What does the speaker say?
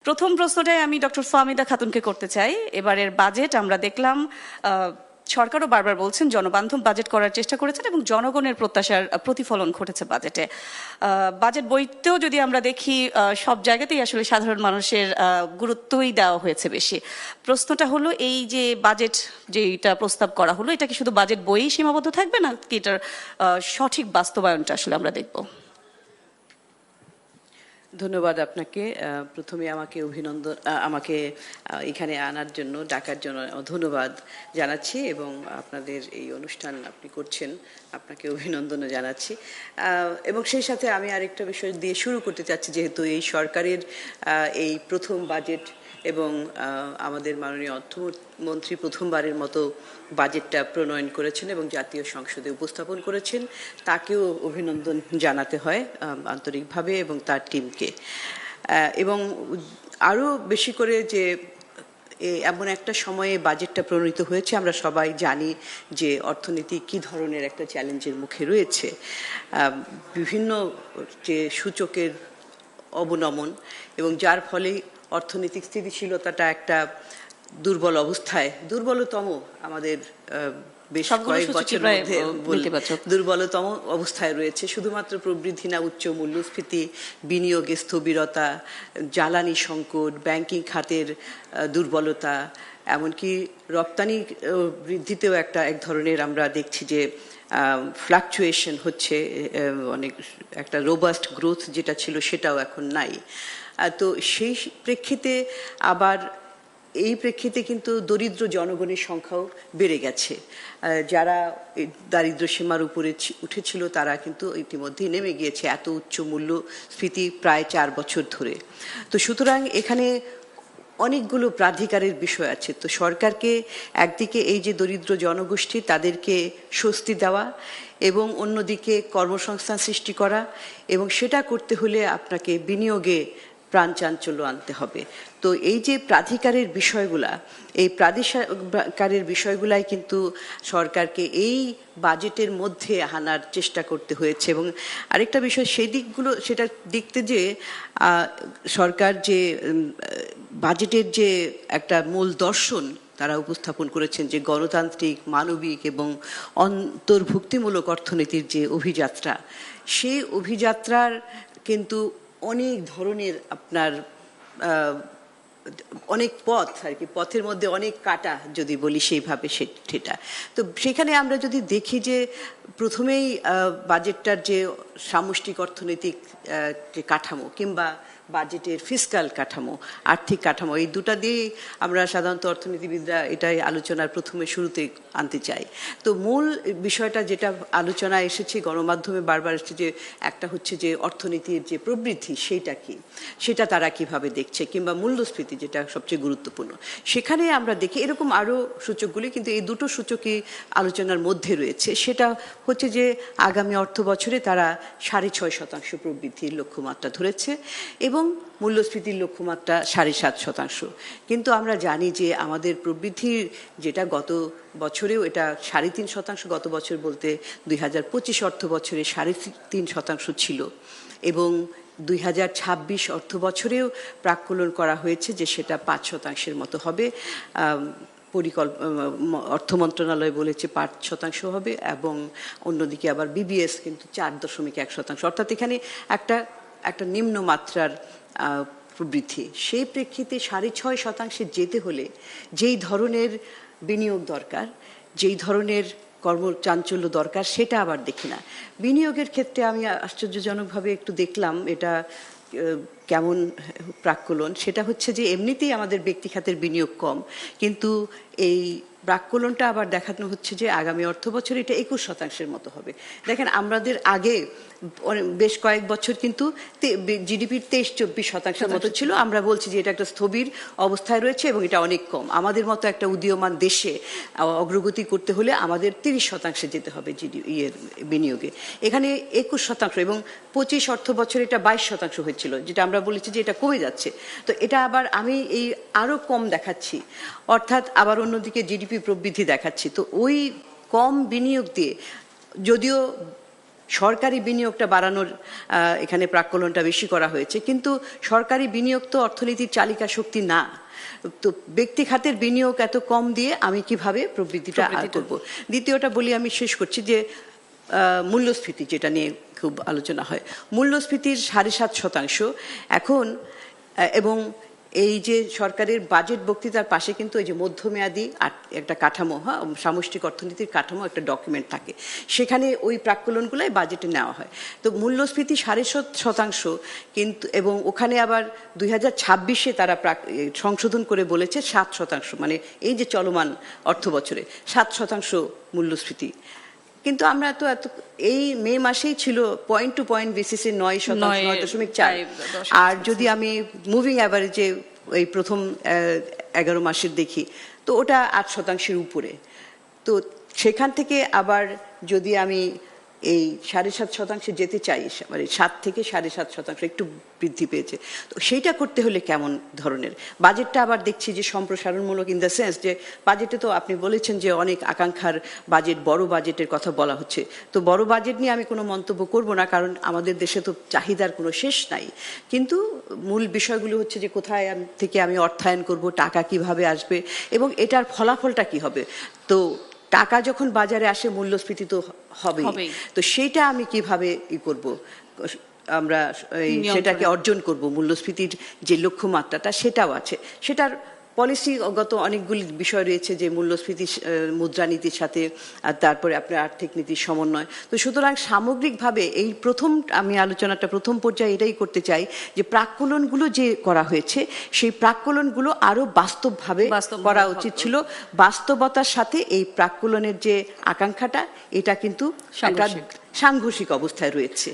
প্রথম প্রশ্নটাই আমি ডক্টর ফাহমিদা খাতুনকে করতে চাই। এবারের বাজেট আমরা দেখলাম সরকারও বারবার বলছেন জনবান্ধব বাজেট করার চেষ্টা করেছেন এবং জনগণের প্রত্যাশার প্রতিফলন ঘটেছে বাজেটে। বাজেট বইতেও যদি আমরা দেখি সব জায়গাতেই আসলে সাধারণ মানুষের গুরুত্বই দেওয়া হয়েছে বেশি। প্রশ্নটা হলো এই যে বাজেট যেটা প্রস্তাব করা হলো এটা কি শুধু বাজেট বইই সীমাবদ্ধ থাকবে না কি এটার সঠিক বাস্তবায়নটা আসলে আমরা দেখব? ধন্যবাদ আপনাকে। প্রথমে আমাকে এখানে আনার জন্য ডাকার জন্য ধন্যবাদ জানাচ্ছি এবং আপনাদের এই অনুষ্ঠান আপনি করছেন, আপনাকে অভিনন্দনও জানাচ্ছি। এবং সেই সাথে আমি আরেকটা বিষয় দিয়ে শুরু করতে চাচ্ছি, যেহেতু এই সরকারের এই প্রথম বাজেট এবং আমাদের মাননীয় অর্থমন্ত্রী প্রথমবারের মতো বাজেটটা প্রণয়ন করেছেন এবং জাতীয় সংসদে উপস্থাপন করেছেন, তাকেও অভিনন্দন জানাতে হয় আন্তরিকভাবে এবং তার টিমকে। এবং আরও বেশি করে যে এমন একটা সময়ে বাজেটটা প্রণীত হয়েছে, আমরা সবাই জানি যে অর্থনীতি কী ধরনের একটা চ্যালেঞ্জের মুখে রয়েছে। বিভিন্ন যে সূচকের অবনমন এবং যার ফলে অর্থনৈতিক স্থিতিশীলতাটা একটা দুর্বলতম আমাদের বেশ কয়েক বছর মধ্যে দুর্বলতম অবস্থায় রয়েছে। শুধুমাত্র প্রবৃদ্ধি না, উচ্চ মূল্যস্ফীতি, বিনিয়োগে স্থবিরতা, জ্বালানি সংকট, ব্যাংকিং খাতের দুর্বলতা, এমনকি রপ্তানি বৃদ্ধিতেও এক ধরনের আমরা দেখছি যে ফ্লাকচুয়েশন হচ্ছে, অনেক একটা রোবাস্ট গ্রোথ যেটা ছিল সেটাও এখন নাই। তো সেই প্রেক্ষিতে কিন্তু দরিদ্র জনগণের সংখ্যাও বেড়ে গেছে। যারা দারিদ্র সীমার উপরে উঠেছিল তারা কিন্তু ইতিমধ্যেই নেমে গিয়েছে, এত উচ্চ মূল্যস্ফীতি প্রায় 4 বছর ধরে। তো সুতরাং এখানে অনেকগুলো প্রাধিকারের বিষয় আছে। তো সরকারকে একদিকে এই যে দরিদ্র জনগোষ্ঠী তাদেরকে স্বস্তি দেওয়া এবং অন্যদিকে কর্মসংস্থান সৃষ্টি করা, এবং সেটা করতে হলে আপনাকে বিনিয়োগে প্রাণ চাঞ্চল্য আনতে হবে। তো এই যে প্রাধিকারের বিষয়গুলাই কিন্তু সরকারকে এই বাজেটের মধ্যে আনার চেষ্টা করতে হয়েছে। এবং আরেকটা বিষয় সেটা দেখতে যে সরকার যে বাজেটের যে একটা মূল দর্শন তারা উপস্থাপন করেছেন, যে গণতান্ত্রিক, মানবিক এবং অন্তর্ভুক্তিমূলক অর্থনীতির যে অভিযাত্রা, সেই অভিযাত্রার কিন্তু অনেক ধরনের আপনার অনেক পথ আর কি, পথের মধ্যে অনেক কাটা যদি বলি সেইভাবে সেটা। তো সেখানে আমরা যদি দেখি যে প্রথমেই বাজেটটার যে সামষ্টিক অর্থনৈতিক যে কাঠামো কিংবা বাজেটের ফিসকাল কাঠামো, আর্থিক কাঠামো, এই দুটা দিয়েই আমরা সাধারণত অর্থনীতিবিদরা এটাই আলোচনার শুরুতে আনতে চাই। তো মূল বিষয়টা যেটা আলোচনায় এসেছে, গণমাধ্যমে বারবার এসেছে, যে একটা হচ্ছে যে অর্থনীতির যে প্রবৃদ্ধি সেটা তারা কিভাবে দেখছে, কিংবা মূল্যস্ফীতি যেটা সবচেয়ে গুরুত্বপূর্ণ। সেখানে আমরা দেখি এরকম আরও সূচকগুলি, কিন্তু এই দুটো সূচকই আলোচনার মধ্যে রয়েছে। সেটা হচ্ছে যে আগামী অর্থ বছরে তারা 6.5% প্রবৃদ্ধির লক্ষ্যমাত্রা ধরেছে এবং মূল্যস্ফীতির লক্ষ্যমাত্রা 7.5%। কিন্তু আমরা জানি যে আমাদের প্রবৃদ্ধির যেটা গত বছরেও এটা 3.5%, গত বছর বলতে 2025 অর্থ বছরে 3.5% ছিল, এবং 2026 অর্থ বছরেও প্রাক্কলন করা হয়েছে যে সেটা 5% মতো হবে। অর্থ মন্ত্রণালয় বলেছে 5% হবে, এবং অন্যদিকে আবার বিবিএস কিন্তু 4.1%। অর্থাৎ এখানে একটা নিম্নমাত্রার প্রবৃদ্ধি। সেই প্রেক্ষিতে 6.5% যেতে হলে যেই ধরনের বিনিয়োগ দরকার, যেই ধরনের কর্মচাঞ্চল্য দরকার, সেটা আবার দেখি না। বিনিয়োগের ক্ষেত্রে আমি আশ্চর্যজনকভাবে একটু দেখলাম এটা কেমন প্রাক্কলন। সেটা হচ্ছে যে এমনিতেই আমাদের ব্যক্তি খাতের বিনিয়োগ কম, কিন্তু এই প্রাক্কলনটা আবার দেখানো হচ্ছে যে আগামী অর্থ বছরে এটা 21% মতো হবে। দেখেন, আমাদের আগে বেশ কয়েক বছর কিন্তু জিডিপির 23-24% মতো ছিল। আমরা বলছি যে এটা একটা স্থবির অবস্থায় রয়েছে এবং এটা অনেক কম। আমাদের মতো একটা উদীয়মান দেশে অগ্রগতি করতে হলে আমাদের 30% যেতে হবে বিনিয়োগে। এখানে 21% এবং 25 অর্থ বছরে এটা 22% হয়েছিল, যেটা আমরা বলেছি যে এটা কমে যাচ্ছে। তো এটা আবার আমি এই আরো কম দেখাচ্ছি, অর্থাৎ আবার অন্যদিকে জিডিপি প্রবৃদ্ধি দেখাচ্ছি। তো ওই কম বিনিয়োগ দিয়ে যদিও সরকারি বিনিয়োগটা বাড়ানোর এখানে প্রাক্কলনটা বেশি করা হয়েছে, কিন্তু সরকারি বিনিয়োগ তো অর্থনীতির চালিকা শক্তি না। তো ব্যক্তি খাতের বিনিয়োগ এত কম দিয়ে আমি কিভাবে প্রবৃদ্ধিটা করব। দ্বিতীয়টা বলি, আমি শেষ করছি, যে মূল্যস্ফীতি, যেটা নিয়ে খুব আলোচনা হয়, মূল্যস্ফীতির 7.5% এখন, এবং এই যে সরকারের বাজেট বক্তৃতার পাশে কিন্তু এই যে মধ্যমেয়াদী একটা কাঠামো, সামষ্টিক অর্থনীতির কাঠামো, একটা ডকুমেন্ট থাকে, সেখানে ওই প্রাক্কলনগুলাই বাজেটে নেওয়া হয়। তো মূল্যস্ফীতি 7.5%, কিন্তু এবং ওখানে আবার 2026-এ তারা সংশোধন করে বলেছে 7%, মানে এই যে চলমান অর্থ বছরে 7% মূল্যস্ফীতি। কিন্তু আমরা তো এই মে মাসেই ছিল পয়েন্ট টু পয়েন্ট বেসিসে 9.4, আর যদি আমি মুভিং অ্যাভারেজে এই প্রথম 11 মাসের দেখি, তো ওটা 8%-এর উপরে। তো সেখান থেকে আবার যদি আমি এই 7.5% যেতে চাই, মানে 7 থেকে 7.5% একটু বৃদ্ধি পেয়েছে, তো সেইটা করতে হলে কেমন ধরনের বাজেটটা আবার দেখছি যে সম্প্রসারণমূলক, ইন দ্য সেন্স যে বাজেটে তো আপনি বলেছেন যে অনেক আকাঙ্ক্ষার বাজেট, বড় বাজেটের কথা বলা হচ্ছে। তো বড় বাজেট নিয়ে আমি কোনো মন্তব্য করব না, কারণ আমাদের দেশে তো চাহিদার কোনো শেষ নাই, কিন্তু মূল বিষয়গুলো হচ্ছে যে কোথায় থেকে আমি অর্থায়ন করব, টাকা কিভাবে আসবে, এবং এটার ফলাফলটা কি হবে। তো টাকা যখন বাজারে আসে, মূল্যস্ফীতি তো হবেই। তো সেইটা আমি কিভাবে করব, আমরা সেটাকে অর্জন করব, মূল্যস্ফীতির যে লক্ষ্যমাত্রাটা সেটাও আছে, সেটার পলিসিগত অনেকগুলি বিষয় রয়েছে, যে মূল্যস্ফীতি, মুদ্রানীতির সাথে, আর তারপরে আপনার আর্থিক নীতির সমন্বয়। তো সুতরাং সামগ্রিকভাবে এই আমি আলোচনাটা প্রথম পর্যায়ে এটাই করতে চাই, যে প্রাক্কলনগুলো যে করা হয়েছে, সেই প্রাক্কলনগুলো আরো বাস্তবভাবে করা উচিত ছিল। বাস্তবতার সাথে এই প্রাক্কলনের যে আকাঙ্ক্ষাটা, এটা কিন্তু একটা সাংঘর্ষিক অবস্থায় রয়েছে।